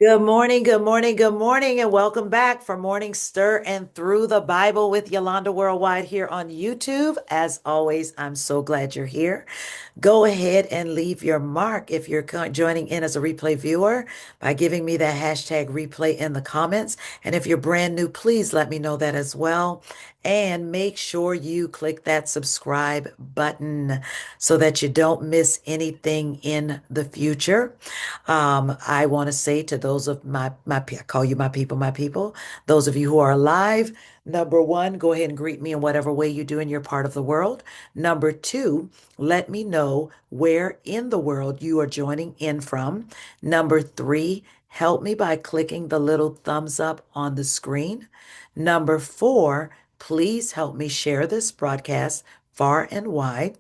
Good morning, good morning, good morning, and welcome back for Morning Stir and Through the Bible with Yolanda Worldwide here on YouTube. As always, I'm so glad you're here. Go ahead and leave your mark if you're joining in as a replay viewer by giving me that hashtag replay in the comments. And if you're brand new, please let me know that as well. And make sure you click that subscribe button so that you don't miss anything in the future. I want to say to those of I call you my people, those of you who are alive, number one, go ahead and greet me in whatever way you do in your part of the world. Number two, let me know where in the world you are joining in from. Number three, help me by clicking the little thumbs up on the screen. Number four, please help me share this broadcast far and wide.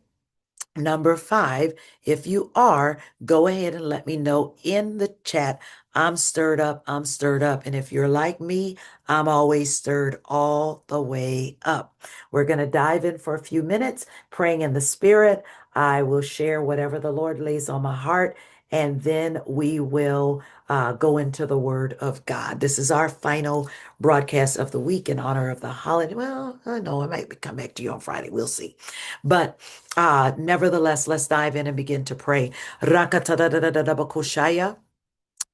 Number five, if you are, go ahead and let me know in the chat. I'm stirred up. I'm stirred up. And if you're like me, I'm always stirred all the way up. We're going to dive in for a few minutes, praying in the spirit. I will share whatever the Lord lays on my heart, and then we will go into the Word of God. This is our final broadcast of the week in honor of the holiday. Well, I know I might come back to you on Friday. We'll see. But nevertheless, let's dive in and begin to pray. Rakatadadadadabakushaya.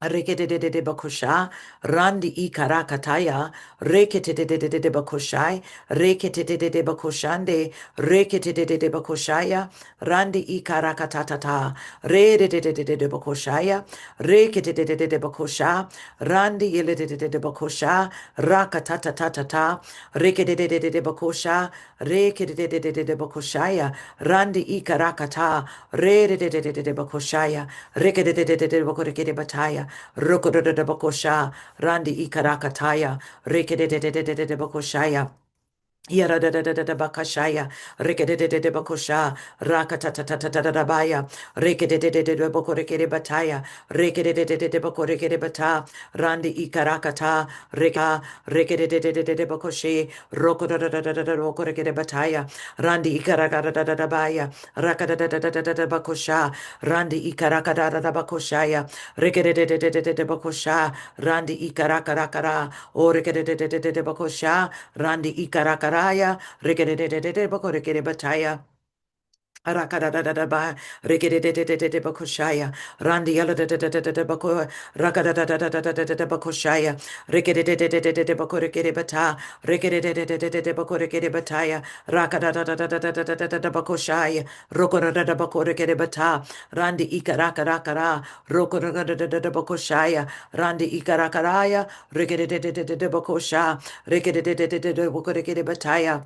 Rekedede bakusha, randi i karakataya, rekedede bakushai, rekedede bakushande, rekedede bakushaya, randi i karakatatata, redede bakushaya, rekedede bakusha, randi ilede bakusha, rakatatatata, rekedede bakusha, rekedede bakushaya, randi i karakata, redede bakushaya, rekedede bakurekede bataya. Rokodododobokosha, Randi Ikarakataya, Rekedededededebokoshaya. Yara da da da da da bakashaya, reke de de de de bakosha, rakata ta ta ta ta da baya, reke de de de de bokoreke de bataya, reke de de bokoreke de bata, randi ikarakata, reke de bokoshe, roko da bokoreke de bataya, randi ikarakata da baya, raka da bakosha, randi ikarakata da bakoshaya, reke de bokosha, randi ikarakara, o reke de bokosha, randi ikarakara. Raya, Rigidity Bokorikiri Bataya. Rakadadadaba, Rigidity Bakushaya, Randi Bako, Rakadadadadada Bakushaya, Rigidity Bakurikiri Bata, Rigidity Bakurikiri Bataya, Rakadadadada Bakushaya, Rokorada Bakurikiri Bata, Randi Ikarakara, Rokorada Bakushaya, Randi Ikarakaraya, Rigidity Bakusha, Rigidity Bakurikiri Bataya.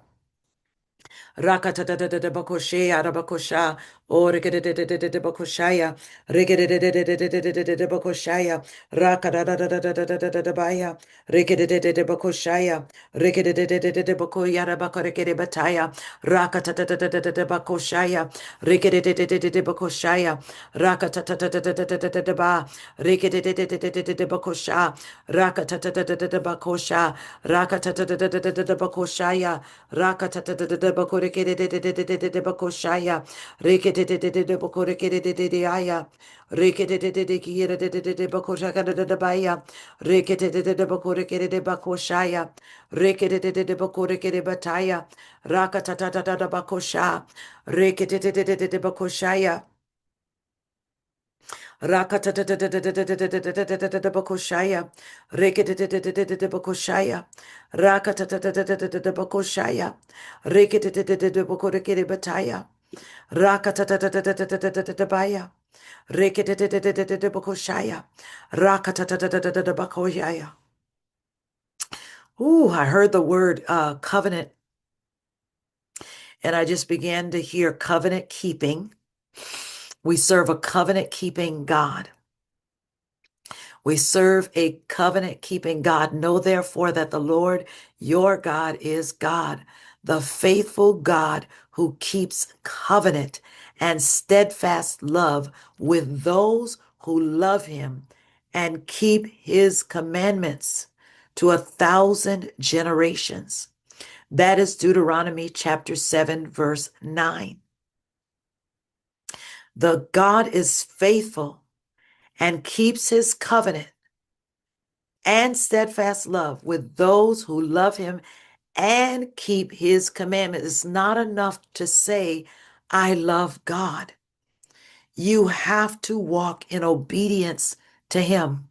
Rakatadadadabakoshe arabakosha. O rekedededededebokoshaya. Rekedededededebokoshaya. Rakadadadadadadadabaya. Rekededededebokoshaya. Rekededededebokoyarabakorekedebataya. Rakatadadadadadabakoshaya. Rekededededebokoshaya. Rakatadadadadadadaba. Rekededededebokosha. Rakatadadadadabakosha. Rakatadadadadabakoshaya. Rakatadadadabakorekedededededebakoshaya. Rekededededebakorekededededeaya. Rekededededekiyededededebakoshakadadadabaya. Rekededededebakorekededebakoshaya. Rekededededebakorekedebataya. Rakatadadadabakosha. Rekededededebakoshaya. Rakatatatatatatatatatatatatatatabakoshaya. Reketatatatatatabakoshaya. Rakatatatatatabakoshaya. Reketatatatatatabakorekerebataya. Rakatatatatatatabaya. Reketatatatatatabakoshaya. Rakatatatatatabakoshaya. Ooh, I heard the word covenant, and I just began to hear covenant keeping. We serve a covenant keeping God. We serve a covenant keeping God. Know therefore that the Lord your God is God, the faithful God who keeps covenant and steadfast love with those who love him and keep his commandments to 1,000 generations. That is Deuteronomy chapter 7, verse 9. The God is faithful and keeps his covenant and steadfast love with those who love him and keep his commandments. It's not enough to say, I love God. You have to walk in obedience to him.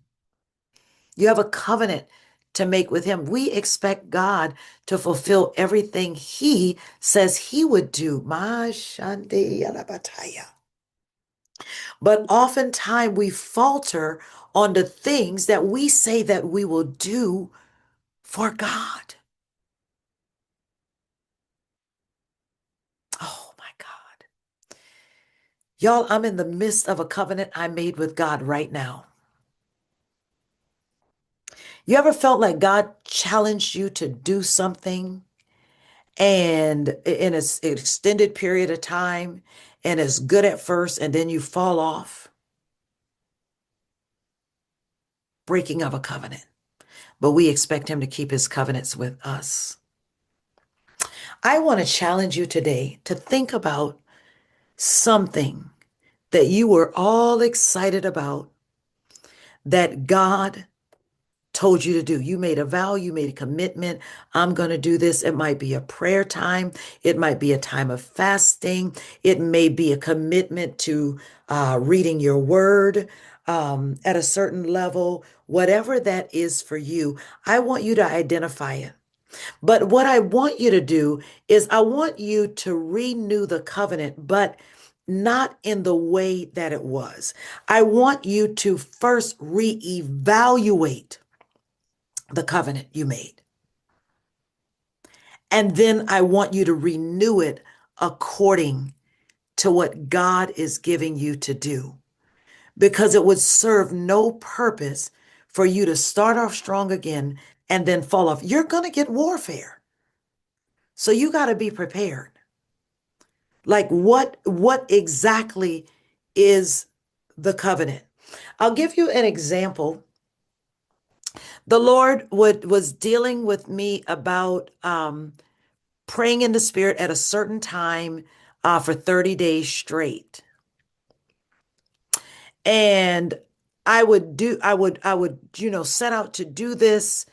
You have a covenant to make with him. We expect God to fulfill everything he says he would do. But oftentimes we falter on the things that we say that we will do for God. Oh my God. Y'all, I'm in the midst of a covenant I made with God right now. You ever felt like God challenged you to do something and in an extended period of time and it's good at first and then you fall off? Breaking of a covenant. But we expect him to keep his covenants with us. I want to challenge you today to think about something that you were all excited about that God told you to do. You made a vow, you made a commitment. I'm going to do this. It might be a prayer time. It might be a time of fasting. It may be a commitment to reading your word at a certain level. Whatever that is for you, I want you to identify it. But what I want you to do is I want you to renew the covenant, but not in the way that it was. I want you to first reevaluate the covenant you made. And then I want you to renew it according to what God is giving you to do, because it would serve no purpose for you to start off strong again and then fall off. You're going to get warfare. So you got to be prepared. Like what exactly is the covenant? I'll give you an example. The Lord was dealing with me about praying in the spirit at a certain time for 30 days straight. And I would, set out to do this.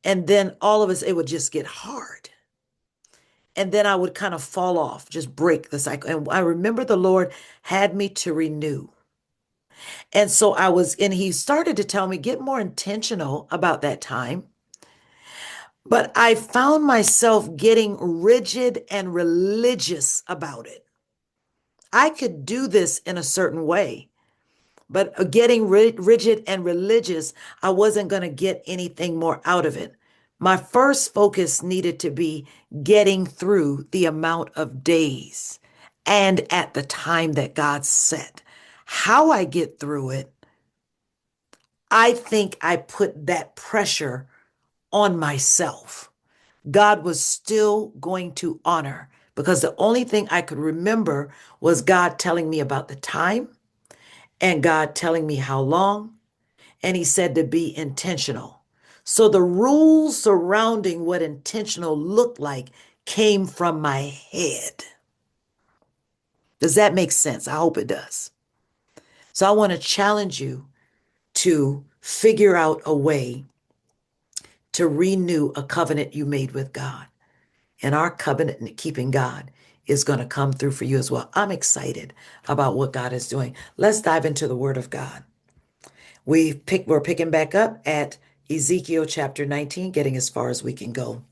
And then all of us, it would just get hard. And then I would kind of fall off, just break the cycle. And I remember the Lord had me to renew. And so and he started to tell me, get more intentional about that time. But I found myself getting rigid and religious about it. I could do this in a certain way, but getting rigid and religious, I wasn't going to get anything more out of it. My first focus needed to be getting through the amount of days and at the time that God set. How I get through it, I think I put that pressure on myself. God was still going to honor, because the only thing I could remember was God telling me about the time and God telling me how long. And he said to be intentional. So the rules surrounding what intentional looked like came from my head. Does that make sense? I hope it does. So I want to challenge you to figure out a way to renew a covenant you made with God. And our covenant keeping God is going to come through for you as well. I'm excited about what God is doing. Let's dive into the Word of God. We're picking back up at Ezekiel chapter 19, getting as far as we can go.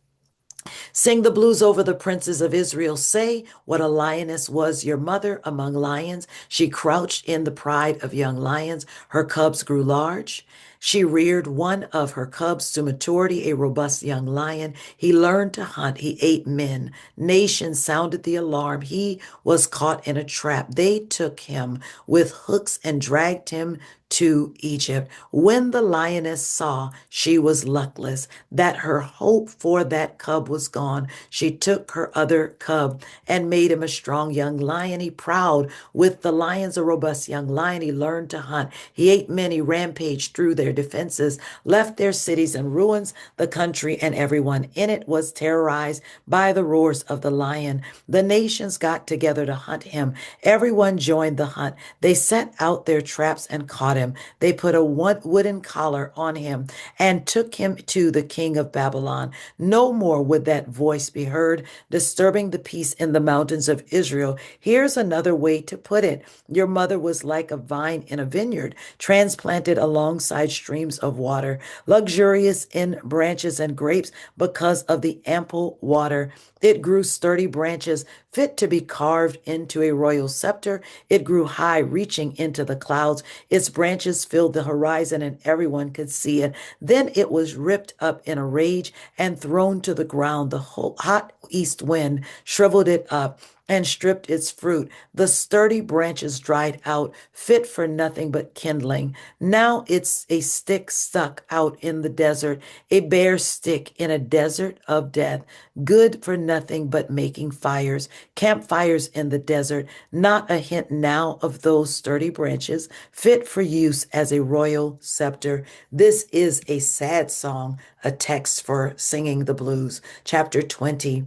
Sing the blues over the princes of Israel. Say what a lioness was your mother among lions. She crouched in the pride of young lions. Her cubs grew large. She reared one of her cubs to maturity, a robust young lion. He learned to hunt. He ate men. Nations sounded the alarm. He was caught in a trap. They took him with hooks and dragged him to Egypt. When the lioness saw she was luckless, that her hope for that cub was gone, gone, she took her other cub and made him a strong young lion. He prowled with the lions, a robust young lion. He learned to hunt. He ate men. He rampaged through their defenses, left their cities in ruins. The country and everyone in it was terrorized by the roars of the lion. The nations got together to hunt him. Everyone joined the hunt. They set out their traps and caught him. They put a wooden collar on him and took him to the king of Babylon. No more would that voice be heard, disturbing the peace in the mountains of Israel. Here's another way to put it. Your mother was like a vine in a vineyard, transplanted alongside streams of water, luxurious in branches and grapes because of the ample water. It grew sturdy branches fit to be carved into a royal scepter. It grew high, reaching into the clouds. Its branches filled the horizon, and everyone could see it. Then it was ripped up in a rage and thrown to the ground. The hot east wind shriveled it up and stripped its fruit. The sturdy branches dried out, fit for nothing but kindling. Now it's a stick stuck out in the desert, a bare stick in a desert of death, good for nothing but making fires, campfires in the desert. Not a hint now of those sturdy branches, fit for use as a royal scepter. This is a sad song, a text for singing the blues. Chapter 20.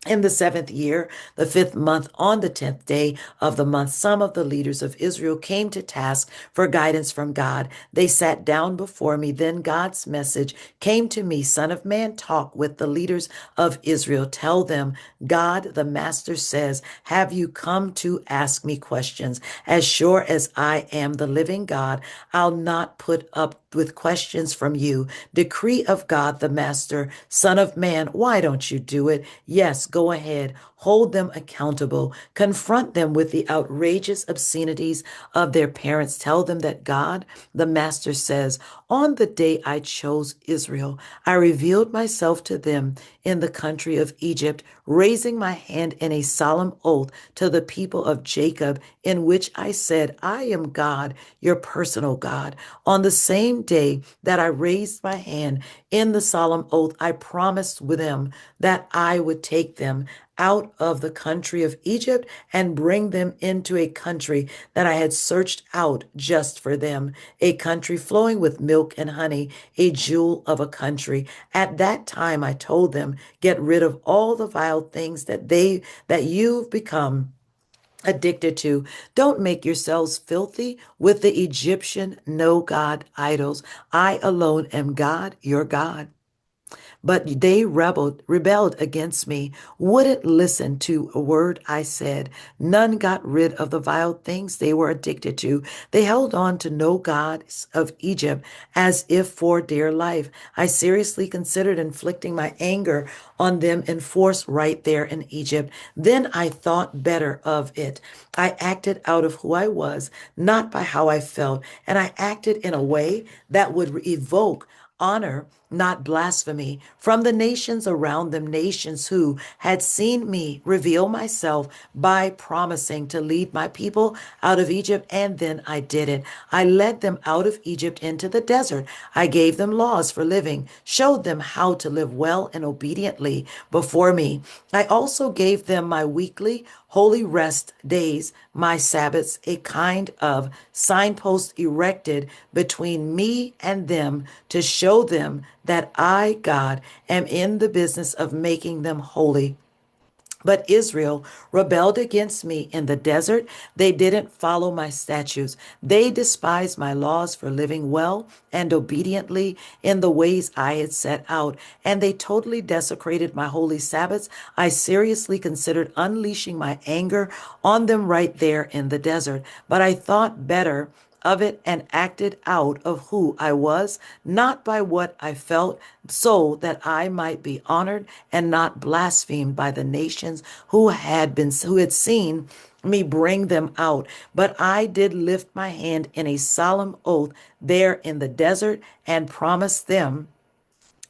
In the 7th year, the 5th month, on the 10th day of the month, some of the leaders of Israel came to task for guidance from God. They sat down before me. Then God's message came to me, Son of man, talk with the leaders of Israel. Tell them, God, the Master says, have you come to ask me questions? As sure as I am the living God, I'll not put up with questions from you. Decree of God, the Master, Son of man, why don't you do it? Yes, go ahead. Hold them accountable. Confront them with the outrageous obscenities of their parents. Tell them that God, the Master, says, on the day I chose Israel, I revealed myself to them in the country of Egypt, raising my hand in a solemn oath to the people of Jacob, in which I said, I am God, your personal God. On the same day that I raised my hand in the solemn oath, I promised with them that I would take them out of the country of Egypt and bring them into a country that I had searched out just for them, a country flowing with milk and honey, a jewel of a country. At that time I told them, get rid of all the vile things that you've become addicted to. Don't make yourselves filthy with the Egyptian no God idols. I alone am God, your God. But they rebelled against me, wouldn't listen to a word I said. None got rid of the vile things they were addicted to. They held on to no gods of Egypt as if for dear life. I seriously considered inflicting my anger on them in force right there in Egypt. Then I thought better of it. I acted out of who I was, not by how I felt, and I acted in a way that would evoke honor, not blasphemy, from the nations around them, nations who had seen me reveal myself by promising to lead my people out of Egypt, and then I did it. I led them out of Egypt into the desert. I gave them laws for living, showed them how to live well and obediently before me. I also gave them my weekly holy rest days, my Sabbaths, a kind of signpost erected between me and them to show them that I, God, am in the business of making them holy. But Israel rebelled against me in the desert. They didn't follow my statutes. They despised my laws for living well and obediently in the ways I had set out, and they totally desecrated my holy Sabbaths. I seriously considered unleashing my anger on them right there in the desert, but I thought better of it and acted out of who I was, not by what I felt, so that I might be honored and not blasphemed by the nations who had seen me bring them out. But I did lift my hand in a solemn oath there in the desert and promised them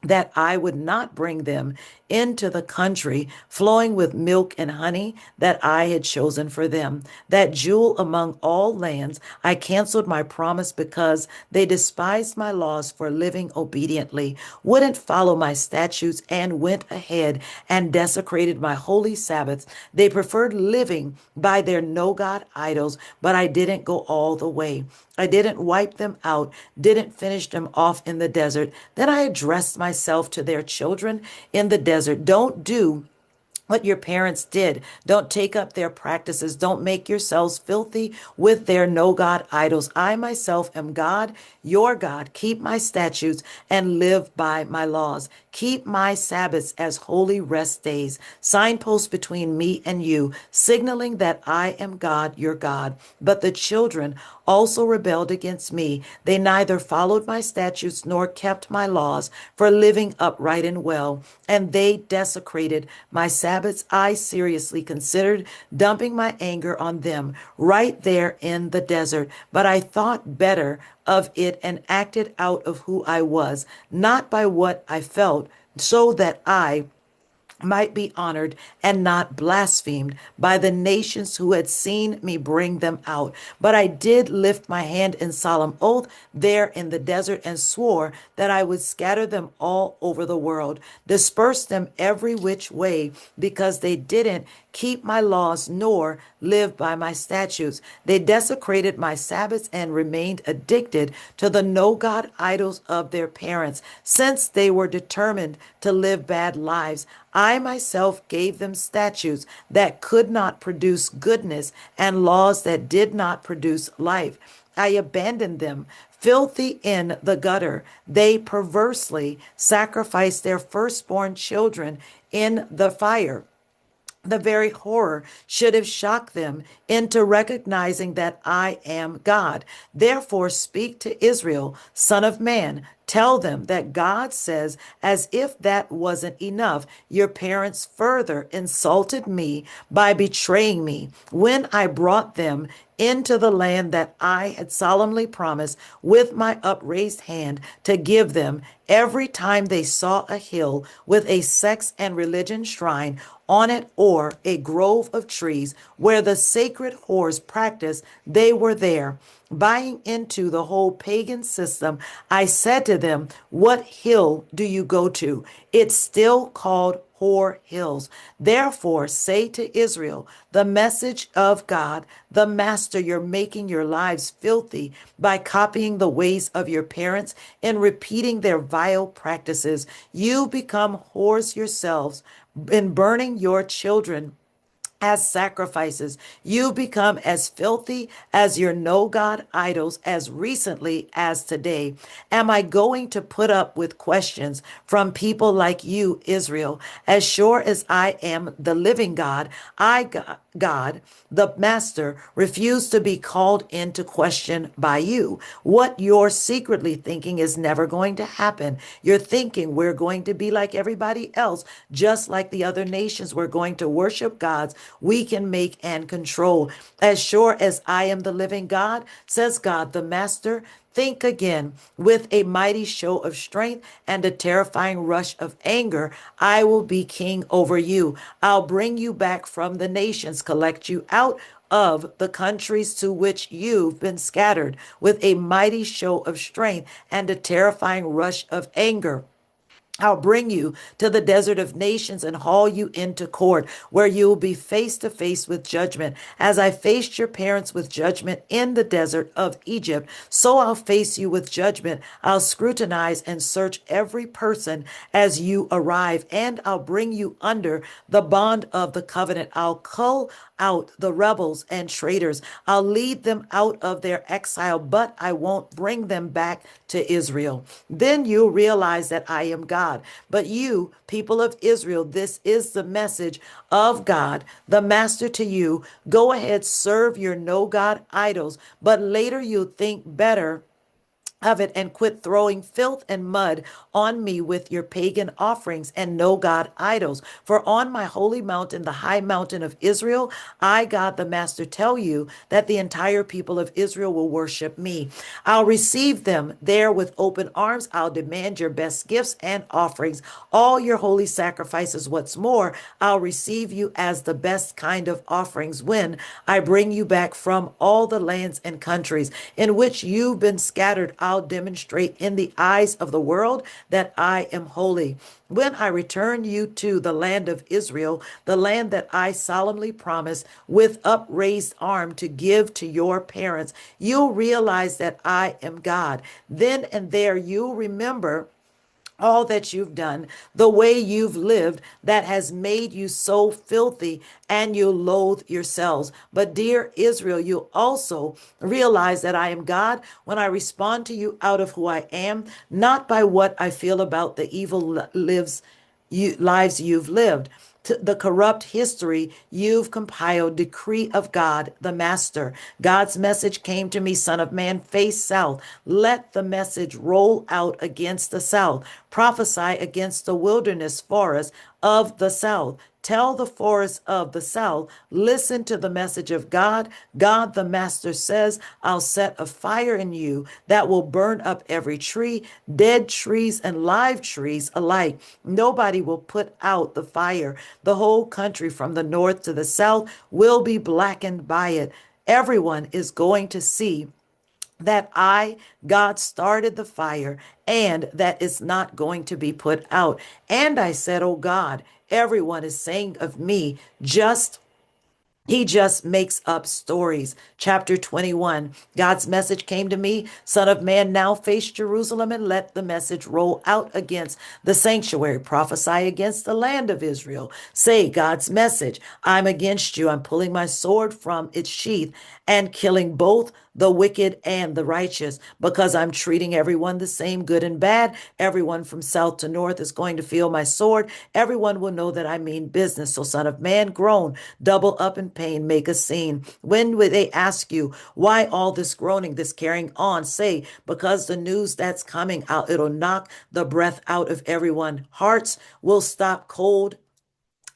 that I would not bring them into the country flowing with milk and honey that I had chosen for them, that jewel among all lands. I canceled my promise because they despised my laws for living obediently, wouldn't follow my statutes, and went ahead and desecrated my holy Sabbaths. They preferred living by their no God idols, but I didn't go all the way. I didn't wipe them out, didn't finish them off in the desert. Then I addressed myself to their children in the desert. Don't do what your parents did. Don't take up their practices. Don't make yourselves filthy with their no God idols. I myself am God, your God. Keep my statutes and live by my laws. Keep my Sabbaths as holy rest days, signposts between me and you, signaling that I am God, your God. But the children also rebelled against me. They neither followed my statutes nor kept my laws for living upright and well, and they desecrated my Sabbaths. I seriously considered dumping my anger on them right there in the desert, but I thought better of it and acted out of who I was, not by what I felt, so that I might be honored and not blasphemed by the nations who had seen me bring them out. But I did lift my hand in solemn oath there in the desert and swore that I would scatter them all over the world, disperse them every which way, because they didn't keep my laws nor live by my statutes. They desecrated my Sabbaths and remained addicted to the no God idols of their parents. Since they were determined to live bad lives, I myself gave them statutes that could not produce goodness and laws that did not produce life. I abandoned them, filthy in the gutter. They perversely sacrificed their firstborn children in the fire. The very horror should have shocked them into recognizing that I am God. Therefore, speak to Israel, Son of Man. Tell them that God says, as if that wasn't enough, your parents further insulted me by betraying me when I brought them into the land that I had solemnly promised with my upraised hand to give them. Every time they saw a hill with a sex and religion shrine on it or a grove of trees where the sacred whores practiced, they were there. Buying into the whole pagan system, I said to them, what hill do you go to? It's still called Whore Hills. Therefore, say to Israel, the message of God, the Master, you're making your lives filthy by copying the ways of your parents and repeating their vile practices. You become whores yourselves in burning your children as sacrifices. You become as filthy as your no God idols as recently as today. Am I going to put up with questions from people like you, Israel? As sure as I am the living God, God, the Master, refuse to be called into question by you. What you're secretly thinking is never going to happen. You're thinking we're going to be like everybody else, just like the other nations. We're going to worship gods we can make and control. As sure as I am the living God, says God, the Master, think again. With a mighty show of strength and a terrifying rush of anger, I will be king over you. I'll bring you back from the nations, collect you out of the countries to which you've been scattered, with a mighty show of strength and a terrifying rush of anger. I'll bring you to the desert of nations and haul you into court, where you will be face to face with judgment. As I faced your parents with judgment in the desert of Egypt, so I'll face you with judgment. I'll scrutinize and search every person as you arrive, and I'll bring you under the bond of the covenant. I'll cull out the rebels and traitors. I'll lead them out of their exile, but I won't bring them back to Israel. Then you'll realize that I am God. But you, people of Israel, this is the message of God, the Master, to you. Go ahead, serve your no God idols, but later you'll think better of it, and quit throwing filth and mud on me with your pagan offerings and no God idols. For on my holy mountain, the high mountain of Israel, I, God the Master, tell you that the entire people of Israel will worship me. I'll receive them there with open arms. I'll demand your best gifts and offerings, all your holy sacrifices. What's more, I'll receive you as the best kind of offerings when I bring you back from all the lands and countries in which you've been scattered. I'll demonstrate in the eyes of the world that I am holy. When I return you to the land of Israel, the land that I solemnly promised with upraised arm to give to your parents, you'll realize that I am God. Then and there you'll remember all that you've done, the way you've lived that has made you so filthy, and you'll loathe yourselves. But dear Israel, you'll also realize that I am God when I respond to you out of who I am, not by what I feel about the evil lives you've lived, to the corrupt history you've compiled. Decree of God, the Master. God's message came to me, Son of man, face south. Let the message roll out against the south. Prophesy against the wilderness forest of the south. Tell the forest of the south, listen to the message of God. God the Master says, I'll set a fire in you that will burn up every tree, dead trees and live trees alike. Nobody will put out the fire. The whole country from the north to the south will be blackened by it. Everyone is going to see that I, God, started the fire and that it's not going to be put out. And I said, oh God, everyone is saying of me, he just makes up stories. Chapter 21. God's message came to me, Son of man, now face Jerusalem and let the message roll out against the sanctuary. Prophesy against the land of Israel. Say God's message. I'm against you. I'm pulling my sword from its sheath and killing both the wicked and the righteous, because I'm treating everyone the same, good and bad. Everyone from south to north is going to feel my sword. Everyone will know that I mean business. So, Son of man, groan, double up in pain, make a scene. When will they ask you, why all this groaning, this carrying on? Say, because the news that's coming out, it'll knock the breath out of everyone. Hearts will stop cold,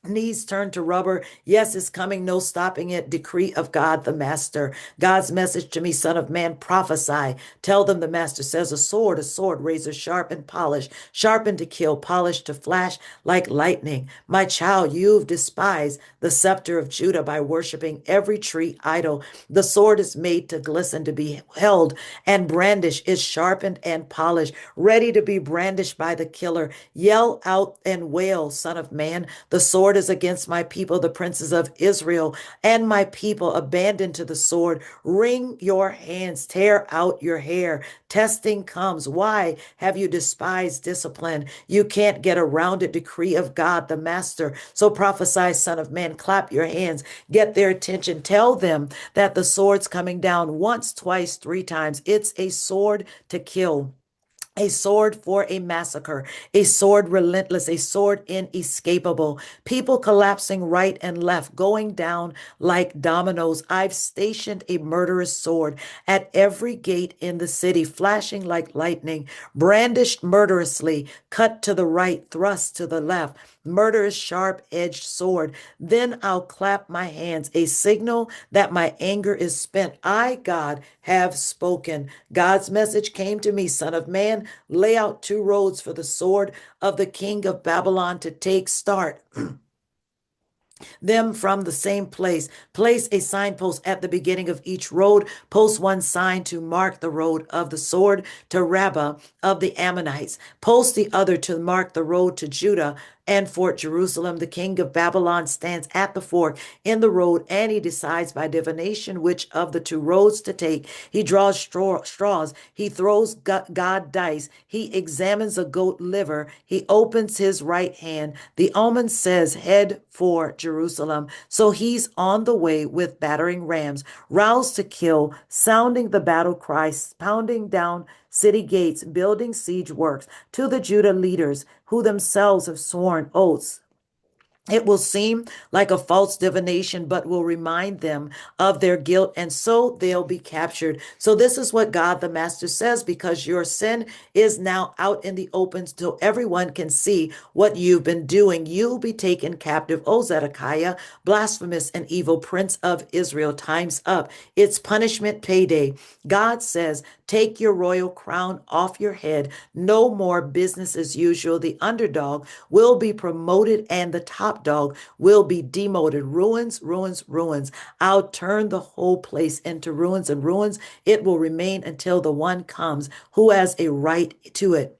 knees turn to rubber. Yes, it's coming, no stopping it. Decree of God the Master. God's message to me, Son of man, prophesy. Tell them the Master says, a sword, razor sharp and polished, sharpened to kill, polished to flash like lightning. My child, you've despised the scepter of Judah by worshiping every tree idol. The sword is made to glisten, to be held and brandished, is sharpened and polished, ready to be brandished by the killer. Yell out and wail, Son of man. The sword is against my people, the princes of Israel, and my people abandoned to the sword. Wring your hands, tear out your hair. Testing comes. Why have you despised discipline? You can't get around it. Decree of God, the Master. So prophesy, Son of man, clap your hands, get their attention. Tell them that the sword's coming down once, twice, three times. It's a sword to kill, a sword for a massacre, a sword relentless, a sword inescapable. People collapsing right and left, going down like dominoes. I've stationed a murderous sword at every gate in the city, flashing like lightning, brandished murderously, cut to the right, thrust to the left. Murderous, sharp-edged sword. Then I'll clap my hands, a signal that my anger is spent. I, God, have spoken. God's message came to me, Son of man, lay out two roads for the sword of the king of Babylon to take. Start them from the same place. Place a signpost at the beginning of each road. Post one sign to mark the road of the sword to Rabbah of the Ammonites. Post the other to mark the road to Judah and Fort Jerusalem. The king of Babylon stands at the fork in the road, and he decides by divination which of the two roads to take. He draws straws. He throws God dice. He examines a goat liver. He opens his right hand. The omen says, head for Jerusalem. So he's on the way with battering rams, roused to kill, sounding the battle cry, pounding down city gates, building siege works to the Judah leaders who themselves have sworn oaths It will seem like a false divination, but will remind them of their guilt, and so they'll be captured. So, this is what God the Master says, because your sin is now out in the open so everyone can see what you've been doing. You'll be taken captive, O Zedekiah, blasphemous and evil prince of Israel. Time's up. It's punishment payday. God says, take your royal crown off your head. No more business as usual. The underdog will be promoted and the top dog will be demoted. Ruins, ruins, ruins. I'll turn the whole place into ruins, and ruins it will remain until the one comes who has a right to it.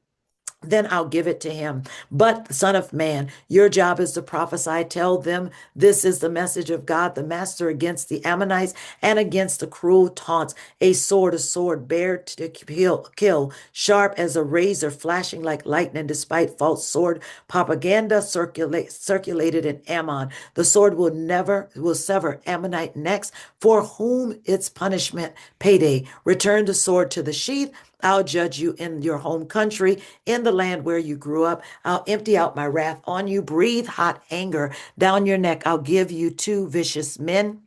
Then I'll give it to him. But, Son of Man, your job is to prophesy. Tell them this is the message of God, the Master, against the Ammonites and against the cruel taunts. A sword, bare to kill, sharp as a razor, flashing like lightning, despite false sword propaganda circulated in Ammon. The sword will sever Ammonite necks, for whom its punishment payday. Return the sword to the sheath. I'll judge you in your home country, in the land where you grew up. I'll empty out my wrath on you, breathe hot anger down your neck. I'll give you two vicious men,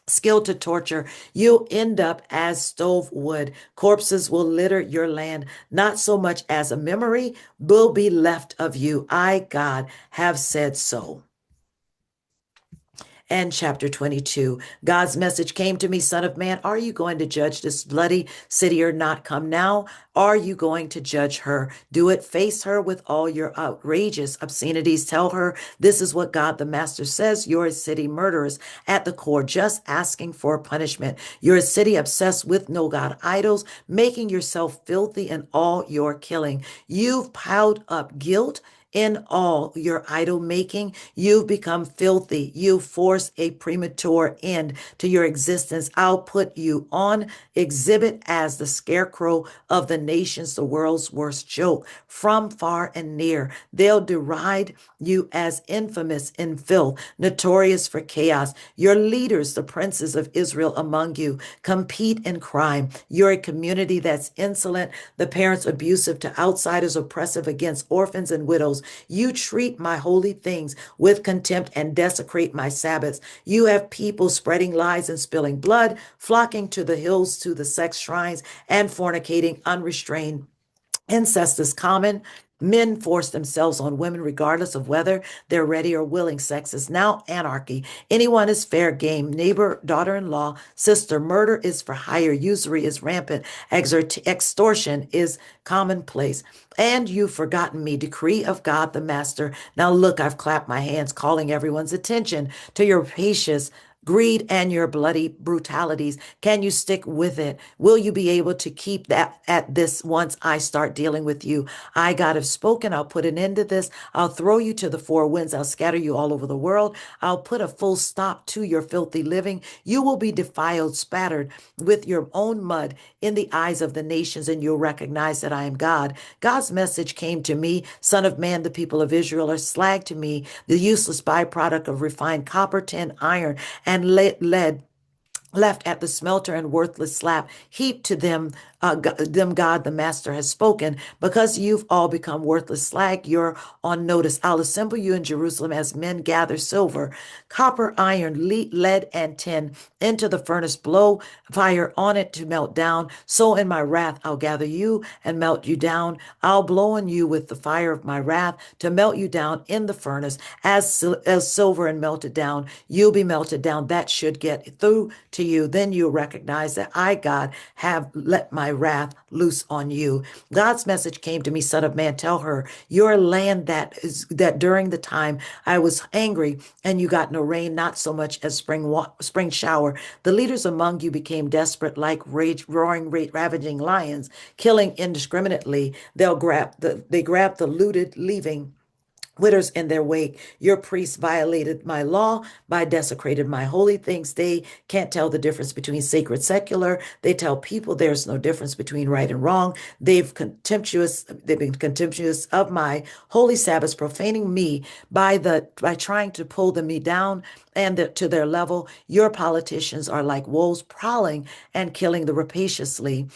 skilled to torture. You'll end up as stove wood. Corpses will litter your land. Not so much as a memory will be left of you. I, God, have said so. And chapter 22. God's message came to me, Son of man, are you going to judge this bloody city or not? Come now. Are you going to judge her? Do it. Face her with all your outrageous obscenities. Tell her this is what God the Master says. You're a city murderers at the core, just asking for punishment. You're a city obsessed with no God idols, making yourself filthy in all your killing. You've piled up guilt in all your idol making. You've become filthy. You force a premature end to your existence. I'll put you on exhibit as the scarecrow of the nations, the world's worst joke. From far and near, they'll deride you as infamous in filth, notorious for chaos. Your leaders, the princes of Israel among you, compete in crime. You're a community that's insolent, the parents abusive to outsiders, oppressive against orphans and widows. You treat my holy things with contempt and desecrate my Sabbaths. You have people spreading lies and spilling blood, flocking to the hills, to the sex shrines, and fornicating unrestrained. Incest is common. Men force themselves on women regardless of whether they're ready or willing. Sex is now anarchy. Anyone is fair game. Neighbor, daughter-in-law, sister. Murder is for hire. Usury is rampant. Extortion is commonplace. And you've forgotten me. Decree of God the Master. Now look, I've clapped my hands, calling everyone's attention to your rapacious greed and your bloody brutalities. Can you stick with it? Will you be able to keep that at this once I start dealing with you? I, God, have spoken. I'll put an end to this. I'll throw you to the four winds. I'll scatter you all over the world. I'll put a full stop to your filthy living. You will be defiled, spattered with your own mud in the eyes of the nations, and you'll recognize that I am God. God's message came to me, Son of man, the people of Israel are slag to me, the useless byproduct of refined copper, tin, iron, and lead left at the smelter, and worthless slap heaped to them. God the Master has spoken. Because you've all become worthless slag, you're on notice. I'll assemble you in Jerusalem as men gather silver, copper, iron, lead, and tin into the furnace. Blow fire on it to melt down. So in my wrath I'll gather you and melt you down. I'll blow on you with the fire of my wrath to melt you down in the furnace as silver, and melted down. You'll be melted down. That should get through to you. Then you'll recognize that I, God, have let my wrath loose on you. God's message came to me, Son of man, tell her your land that during the time I was angry and you got no rain, not so much as spring shower. The leaders among you became desperate, like roaring, ravaging lions, killing indiscriminately. They grab the looted, leaving widows in their wake. Your priests violated my law by desecrated my holy things. They can't tell the difference between sacred, secular. They tell people there's no difference between right and wrong. They've been contemptuous of my holy Sabbaths, profaning me by trying to pull me down and to their level. Your politicians are like wolves, prowling and killing the rapaciously,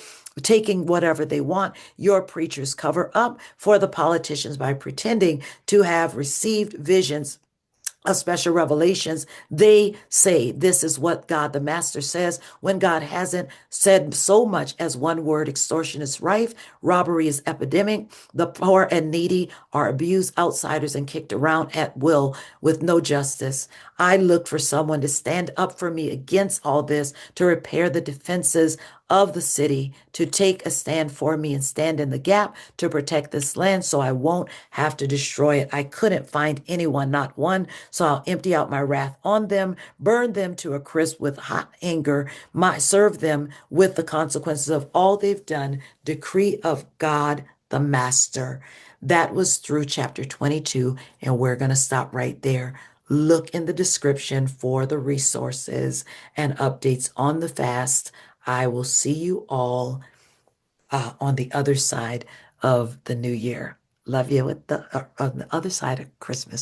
taking whatever they want. Your preachers cover up for the politicians by pretending to have received visions of special revelations, they say this is what God the Master says when God hasn't said so much as one word. Extortion is rife, robbery is epidemic, the poor and needy are abused, outsiders, and kicked around at will with no justice. I look for someone to stand up for me against all this, to repair the defenses of the city, to take a stand for me and stand in the gap to protect this land so I won't have to destroy it. I couldn't find anyone, not one, so I'll empty out my wrath on them, burn them to a crisp with hot anger, serve them with the consequences of all they've done. Decree of God the Master. That was through chapter 22, and we're going to stop right there. Look in the description for the resources and updates on the fast. I will see you all on the other side of the new year. Love you on the other side of Christmas.